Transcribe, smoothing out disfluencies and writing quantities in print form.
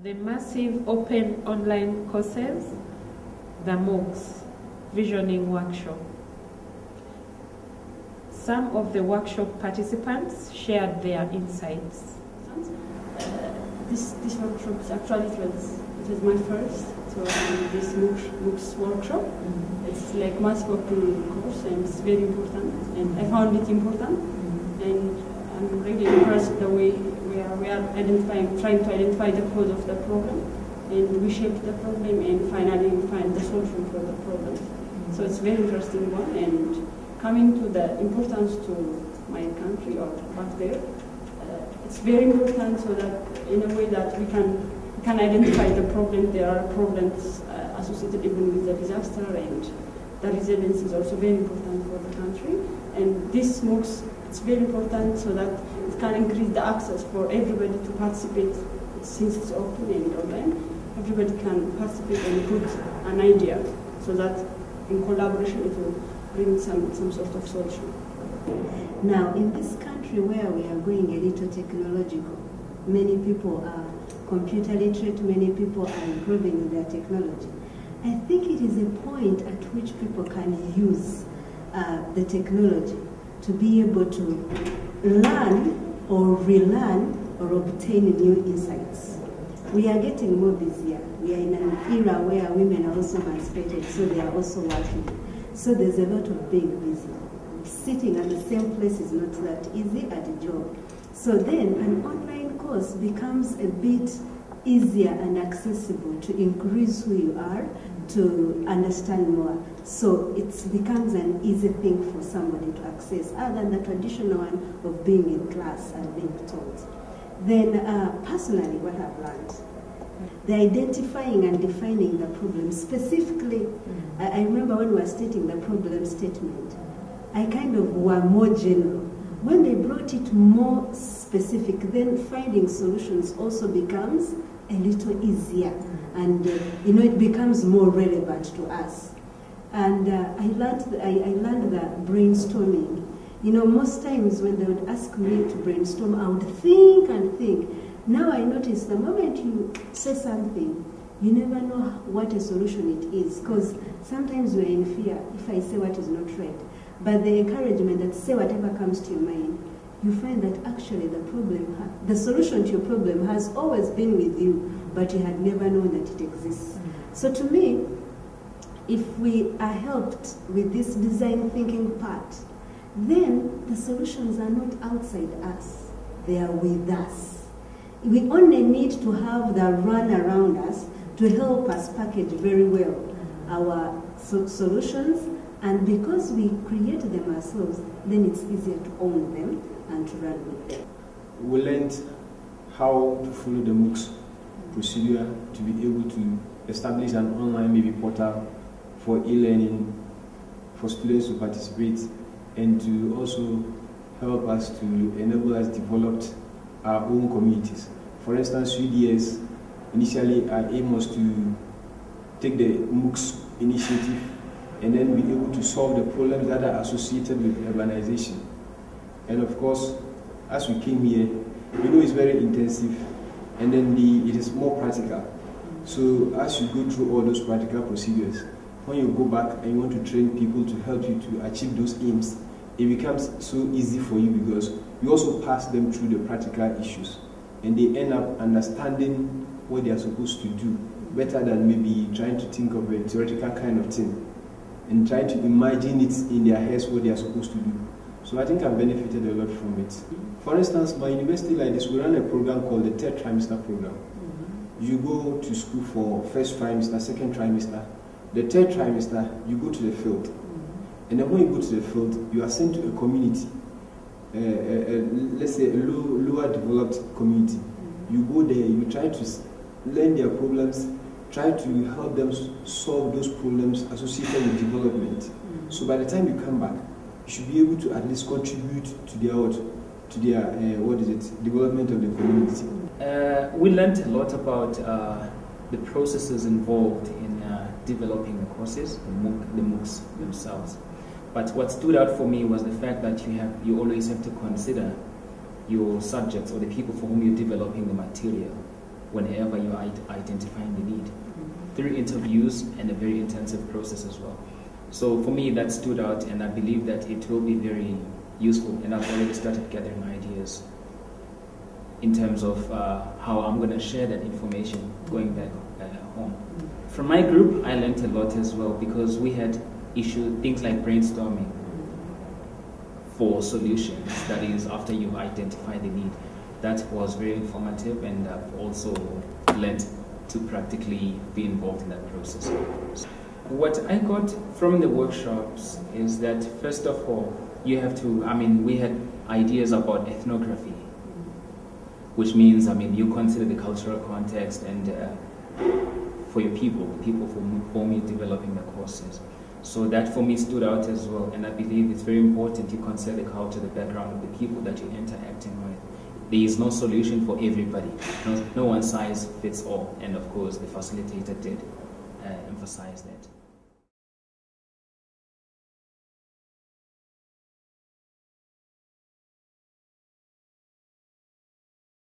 The massive open online courses, the MOOCS Visioning Workshop. Some of the workshop participants shared their insights. This workshop actually it was my first. So this MOOCS workshop, it's like massive open course and it's very important. And I found it important, and I'm really impressed the way we are trying to identify the cause of the problem, and we shape the problem, and finally we find the solution for the problem. So it's a very interesting one, and coming to the importance to my country or back there, it's very important so that in a way that we can identify the problem. There are problems associated even with the disaster, and the resilience is also very important for the country. And this MOOCS, it's very important so that it can increase the access for everybody to participate. Since it's open and online, everybody can participate and put an idea so that in collaboration it will bring some sort of solution. Now, in this country where we are going a little technological, many people are computer literate, many people are improving in their technology. I think it is a point at which people can use the technology to be able to learn or relearn or obtain new insights. We are getting more busier. We are in an era where women are also emancipated, so they are also working. So there's a lot of being busy. Sitting at the same place is not that easy at a job. So then an online course becomes a bit easier and accessible to increase who you are, to understand more. So it becomes an easy thing for somebody to access, other than the traditional one of being in class and being taught. Then personally, what I've learned, the identifying and defining the problem specifically. I remember when we were stating the problem statement, I kind of were more general. When they brought it more specific, then finding solutions also becomes a little easier, and it becomes more relevant to us. And I learned that brainstorming. Most times when they would ask me to brainstorm, I would think and think. Now I notice the moment you say something, you never know what a solution it is, because sometimes we're in fear if I say what is not right. But the encouragement that say whatever comes to your mind, you find that actually the solution to your problem has always been with you, but you had never known that it exists. So to me, if we are helped with this design thinking part, then the solutions are not outside us, they are with us. We only need to have the run around us to help us package very well our solutions, and because we create them ourselves, then it's easier to own them and to run with them. We learned how to follow the MOOCS procedure to be able to establish an online maybe portal for e-learning, for students to participate, and to also help us to enable us develop our own communities. For instance, UDS, initially our aim was to take the MOOCS initiative and then be able to solve the problems that are associated with urbanization. And of course, as we came here, it's very intensive, and then it is more practical. So as you go through all those practical procedures, when you go back and you want to train people to help you to achieve those aims, it becomes so easy for you because you also pass them through the practical issues, and they end up understanding what they are supposed to do better than maybe trying to think of a theoretical kind of thing and trying to imagine it in their heads what they are supposed to do. So I think I've benefited a lot from it. For instance, my university like this, we run a program called the third trimester program. You go to school for first trimester, second trimester. The third trimester, you go to the field. And then when you go to the field, you are sent to a community, let's say a lower developed community. You go there, you try to learn their problems, try to help them solve those problems associated with development. So by the time you come back, you should be able to at least contribute to their development of the community. We learned a lot about the processes involved in developing the courses, the MOOCs themselves. But what stood out for me was the fact that you always have to consider your subjects or the people for whom you're developing the material. whenever you are identifying the need, through interviews and a very intensive process as well. So for me, that stood out, and I believe that it will be very useful, and I've already started gathering ideas in terms of how I'm going to share that information going back home. From my group, I learned a lot as well, because we had things like brainstorming for solutions, that is, after you identify the need. That was very informative, and I've also learned to practically be involved in that process. What I got from the workshops is that, first of all, you have to, we had ideas about ethnography, which means, you consider the cultural context and for your people, the people for whom you're developing the courses. So that for me stood out as well, and I believe it's very important you consider the culture, the background of the people that you're interacting with. There is no solution for everybody. No one size fits all, and of course the facilitator did emphasize that.